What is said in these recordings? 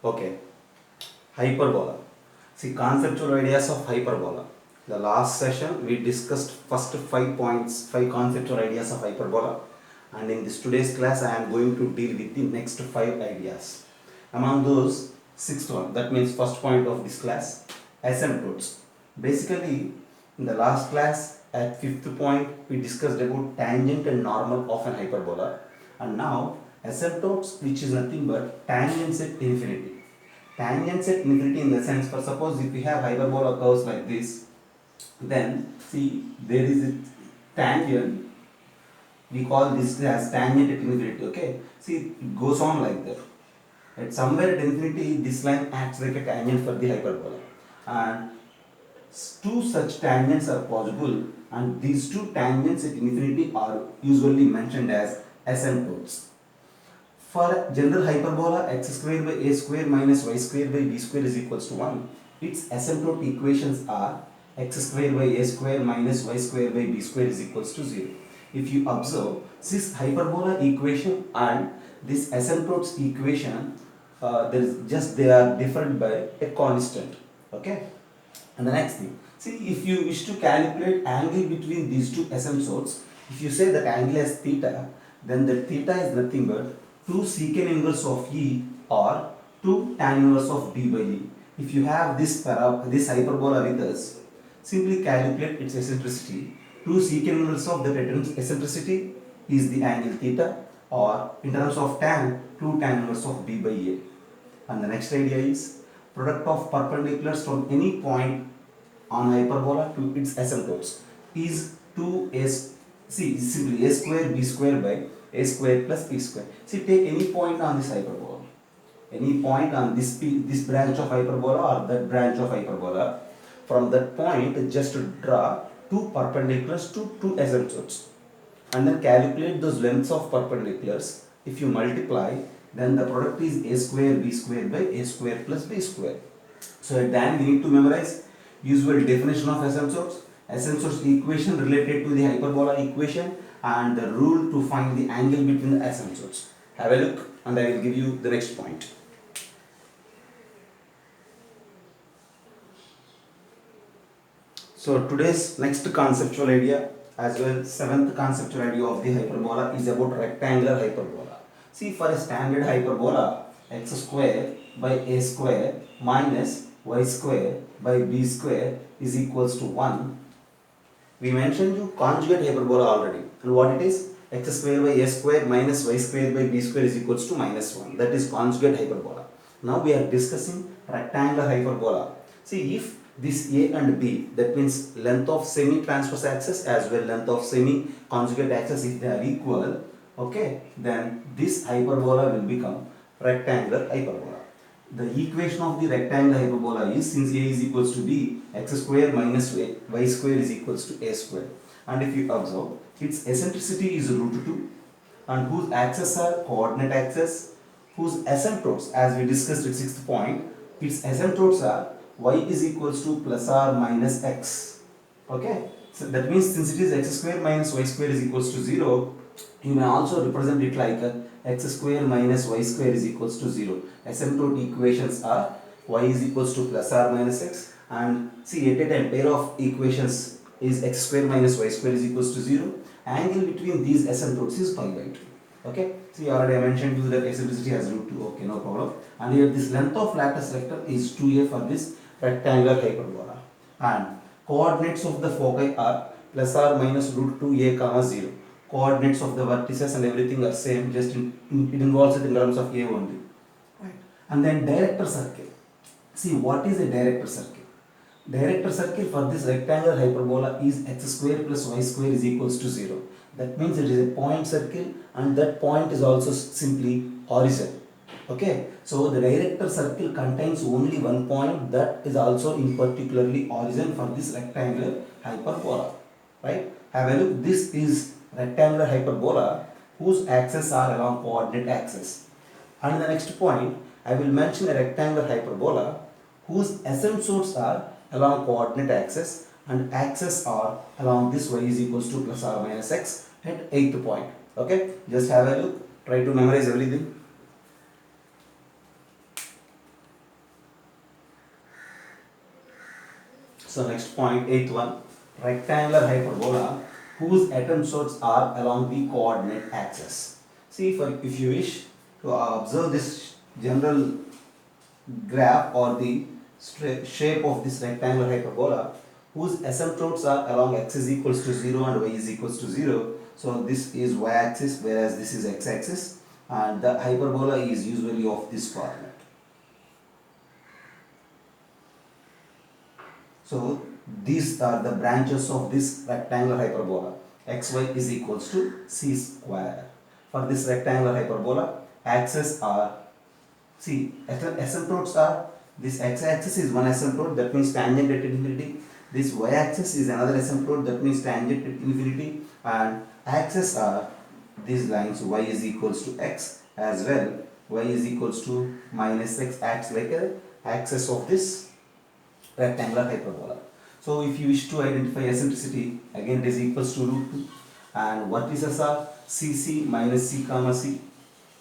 Okay, hyperbola. See, conceptual ideas of hyperbola. The last session we discussed first 5 points, 5 conceptual ideas of hyperbola, and in this today's class I am going to deal with the next 5 ideas. Among those, sixth one, that means first point of this class, asymptotes. Basically, in the last class at fifth point we discussed about tangent and normal of an hyperbola, and now asymptotes, which is nothing but tangents at infinity. Tangents at infinity in the sense, for suppose if we have hyperbola curves like this, then see there is a tangent, we call this as tangent at infinity. Okay, see it goes on like that. At somewhere at infinity this line acts like a tangent for the hyperbola, and two such tangents are possible, and these two tangents at infinity are usually mentioned as asymptotes. For general hyperbola, x square by a square minus y square by b square is equals to 1. Its asymptote equations are x square by a square minus y square by b square is equals to 0. If you observe, this hyperbola equation and this asymptotes equation, they are different by a constant. Okay. And the next thing, see, if you wish to calculate angle between these two asymptotes, if you say that angle is theta, then the theta is nothing but 2 secant inverse of E or 2 tan inverse of D by E. If you have this hyperbola with us, simply calculate its eccentricity. 2 secant inverse of the eccentricity is the angle theta, or in terms of tan, 2 tan inverse of D by A. And the next idea is product of perpendiculars from any point on hyperbola to its asymptotes is 2s. See, simply a square b square by a square plus b square. See, take any point on this hyperbola, any point on this branch of hyperbola or that branch of hyperbola. From that point, just draw two perpendiculars to two asymptotes, and then calculate those lengths of perpendiculars. If you multiply, then the product is a square b square by a square plus b square. So at the end we need to memorize usual definition of asymptotes equation related to the hyperbola equation, and the rule to find the angle between the asymptotes. Have a look and I will give you the next point. So today's next conceptual idea, as well seventh conceptual idea of the hyperbola, is about rectangular hyperbola. See, for a standard hyperbola, x square by a square minus y square by b square is equals to 1. We mentioned you conjugate hyperbola already, and what it is? X square by a square minus y square by b square is equals to minus 1. That is conjugate hyperbola. Now we are discussing rectangular hyperbola. See, if this a and b, that means length of semi-transverse axis as well length of semi-conjugate axis, if they are equal, okay, then this hyperbola will become rectangular hyperbola. The equation of the rectangular hyperbola is, since a is equals to b, x square minus y square is equals to a square. And if you observe, its eccentricity is root 2, and whose axes are coordinate axis, whose asymptotes, as we discussed at sixth point, its asymptotes are y is equals to plus or minus x. Okay, so that means since it is x square minus y square is equals to 0, you may also represent it like x square minus y square is equals to 0. Asymptote equations are y is equals to plus or minus x, and see, at a time pair of equations is x square minus y square is equals to 0. Angle between these asymptotes is pi by 2. Okay, see, already I mentioned you that eccentricity has root 2. Okay, no problem. And here this length of lattice vector is 2a for this rectangular hyperbola, and coordinates of the foci are plus or minus root 2a comma 0. Coordinates of the vertices and everything are same, just it involves it in terms of a only. Right. And then director circle. See, what is a director circle? Director circle for this rectangular hyperbola is x square plus y square is equals to 0. That means it is a point circle, and that point is also simply horizon. Okay, so the director circle contains only one point that is also in particularly origin for this rectangular hyperbola. Right? Have a look. This is rectangular hyperbola whose axes are along coordinate axis. And the next point, I will mention a rectangular hyperbola whose asymptotes are along coordinate axis and axes are along this y is equals to plus or minus x at 8th point. Okay, just have a look. Try to memorize everything. So next point, eighth one, rectangular hyperbola whose asymptotes are along the coordinate axis. See, for if you wish to observe this general graph or the shape of this rectangular hyperbola whose asymptotes are along x is equals to 0 and y is equals to 0. So this is y axis whereas this is x axis, and the hyperbola is usually of this format. So these are the branches of this rectangular hyperbola. Xy is equals to c square. For this rectangular hyperbola, axes are, see, asymptotes are, this x-axis is one asymptote, that means tangent at infinity. This y-axis is another asymptote, that means tangent at infinity. And axes are these lines, y is equals to x as well. Y is equals to minus x acts like a axis of this rectangular hyperbola. So if you wish to identify eccentricity, again it is equals to root 2. And vertices are cc minus c comma c,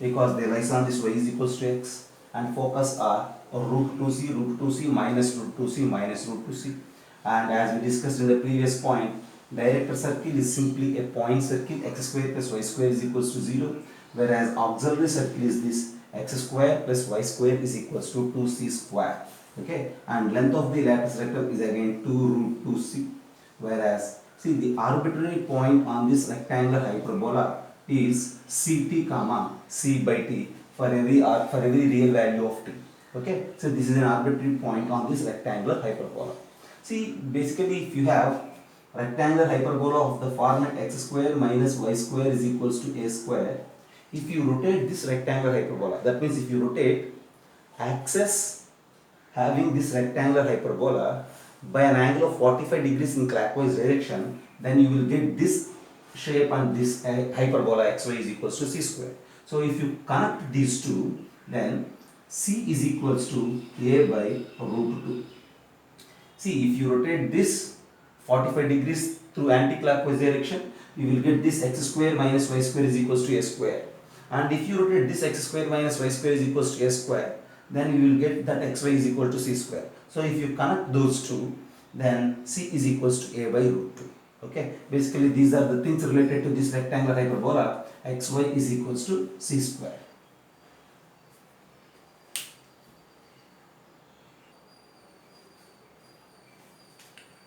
because they lies on this y is equals to x, and focus are root 2c minus root 2c minus root 2c. And as we discussed in the previous point, director circle is simply a point circle, x square plus y square is equals to 0, whereas auxiliary circle is this x square plus y square is equals to 2c square. Okay, and length of the lattice rectangle is again 2 root 2c, whereas see the arbitrary point on this rectangular hyperbola is ct comma c by t for every real value of t. Okay, so this is an arbitrary point on this rectangular hyperbola. See, basically if you have rectangular hyperbola of the format x square minus y square is equals to a square, if you rotate this rectangular hyperbola, that means if you rotate axis having this rectangular hyperbola by an angle of 45 degrees in clockwise direction, then you will get this shape and this hyperbola xy is equals to c square. So if you connect these two, then c is equals to a by root 2. See, if you rotate this 45 degrees through anti-clockwise direction, you will get this x square minus y square is equals to a square. And if you rotate this x square minus y square is equals to a square, then you will get that xy is equal to c square. So if you connect those two, then c is equals to a by root 2. Okay, basically these are the things related to this rectangular hyperbola. Xy is equals to c square.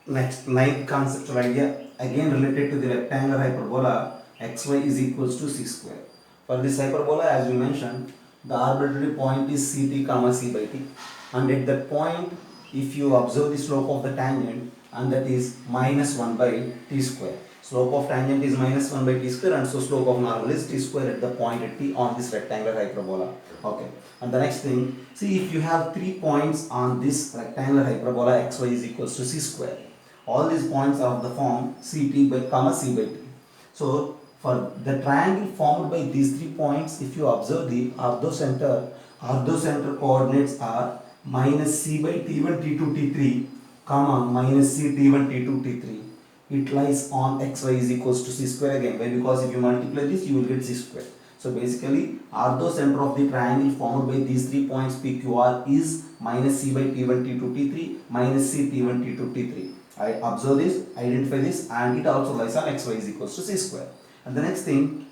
Next, ninth conceptual idea, again related to the rectangular hyperbola, xy is equals to c square. For this hyperbola, as we mentioned, the arbitrary point is ct comma c by t, and at that point if you observe the slope of the tangent, and that is minus 1 by t square. Slope of tangent is minus 1 by t square, and so slope of normal is t square at the point at t on this rectangular hyperbola. Okay, and the next thing, see, if you have 3 points on this rectangular hyperbola, xy is equals to c square. All these points are of the form ct by comma c by t. So for the triangle formed by these 3 points, if you observe the orthocenter coordinates are minus c by t1 t2 t3 comma minus c t1 t2 t3. It lies on xy is equals to c square again. Why? Because if you multiply this, you will get c square. So basically, orthocenter of the triangle formed by these 3 points PQR is minus c by t1 t2 t3 minus c t1 t2 t3. I observe this, identify this, and it also lies on xy is equals to c square. And the next thing,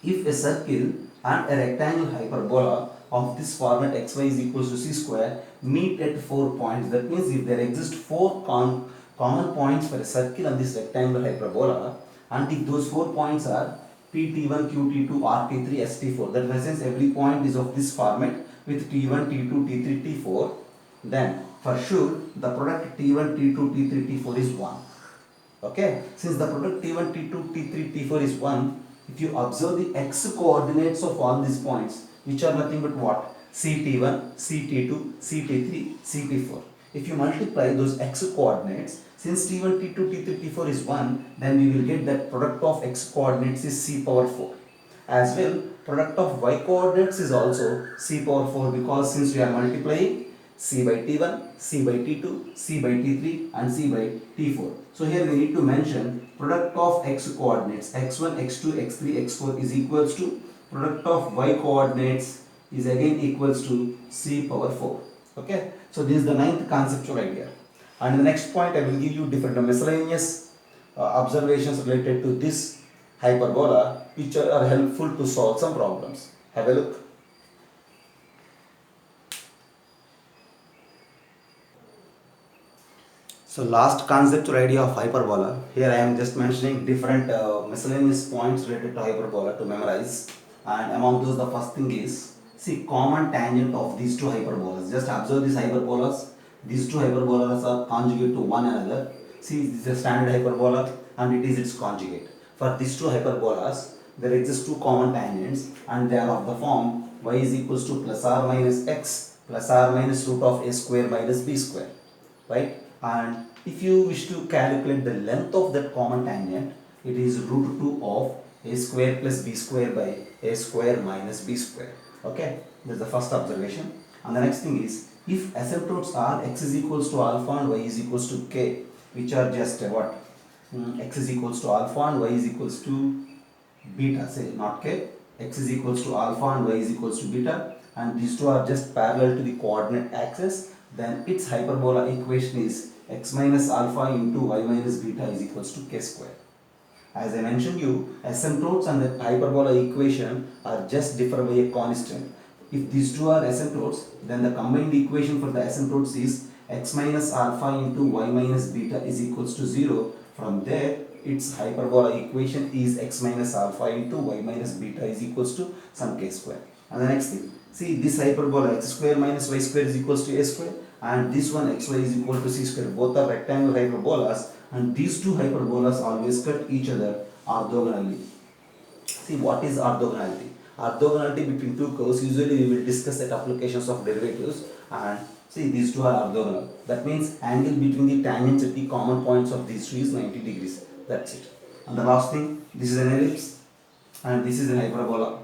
if a circle and a rectangle hyperbola of this format xy is equals to c square meet at 4 points, that means if there exist 4 common points for a circle and this rectangular hyperbola, and if those 4 points are P, T1, Q, T2, R, T3, T4, that means every point is of this format with T1, T2, T3, T4, then for sure the product T1, T2, T3, T4 is 1. Okay, since the product T1, T2, T3, T4 is 1, if you observe the x coordinates of all these points, which are nothing but what? CT1, CT2, CT3, CT4. If you multiply those x coordinates, since T1, T2, T3, T4 is 1, then we will get that product of x coordinates is c power 4. As well, product of y coordinates is also c power 4, because since we are multiplying c by t1, c by t2, c by t3 and c by t4. So here we need to mention product of x coordinates x1, x2, x3, x4 is equals to product of y coordinates is again equals to c power 4. Okay, so this is the ninth conceptual idea. And in the next point, I will give you different miscellaneous observations related to this hyperbola, which are helpful to solve some problems. Have a look. So last conceptual idea of hyperbola. Here I am just mentioning different miscellaneous points related to hyperbola to memorize. And among those, the first thing is, see, common tangent of these two hyperbolas. Just observe these hyperbolas. These two hyperbolas are conjugate to one another. See, this is a standard hyperbola and it is its conjugate. For these two hyperbolas, there exist two common tangents and they are of the form y is equals to plus or minus x plus or minus root of a square minus b square, right? And if you wish to calculate the length of that common tangent, it is root 2 of a square plus b square by a square minus b square. Okay, this is the first observation. And the next thing is, if asymptotes are x is equals to alpha and y is equals to k, which are just what? X is equals to alpha and y is equals to beta, say not k, x is equals to alpha and y is equals to beta, and these two are just parallel to the coordinate axis, then its hyperbola equation is x minus alpha into y minus beta is equals to k square. As I mentioned you, asymptotes and the hyperbola equation are just differ by a constant. If these two are asymptotes, then the combined equation for the asymptotes is x minus alpha into y minus beta is equals to 0. From there, its hyperbola equation is x minus alpha into y minus beta is equals to some k square. And the next thing, see this hyperbola x square minus y square is equals to a square, and this one xy is equal to c square. Both are rectangular hyperbolas, and these two hyperbolas always cut each other orthogonally. See, what is orthogonality? Orthogonality between two curves, usually we will discuss at applications of derivatives, and see these two are orthogonal. That means angle between the tangents at the common points of these two is 90 degrees. That's it. And the last thing, this is an ellipse and this is an hyperbola.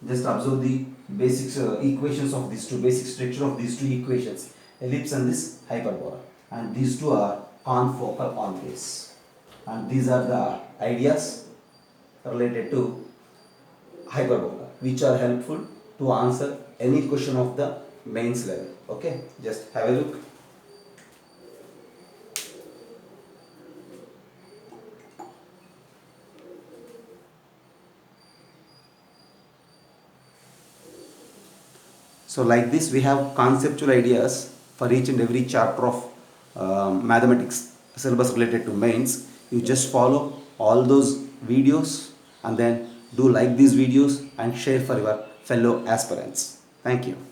Just observe the basic equations of these two, basic structure of these two equations, ellipse and this hyperbola. And these two are confocal always. And these are the ideas related to hyperbola, which are helpful to answer any question of the mains level. Okay, just have a look. So like this, we have conceptual ideas for each and every chapter of mathematics syllabus related to mains. You just follow all those videos and then do like these videos and share for your fellow aspirants. Thank you.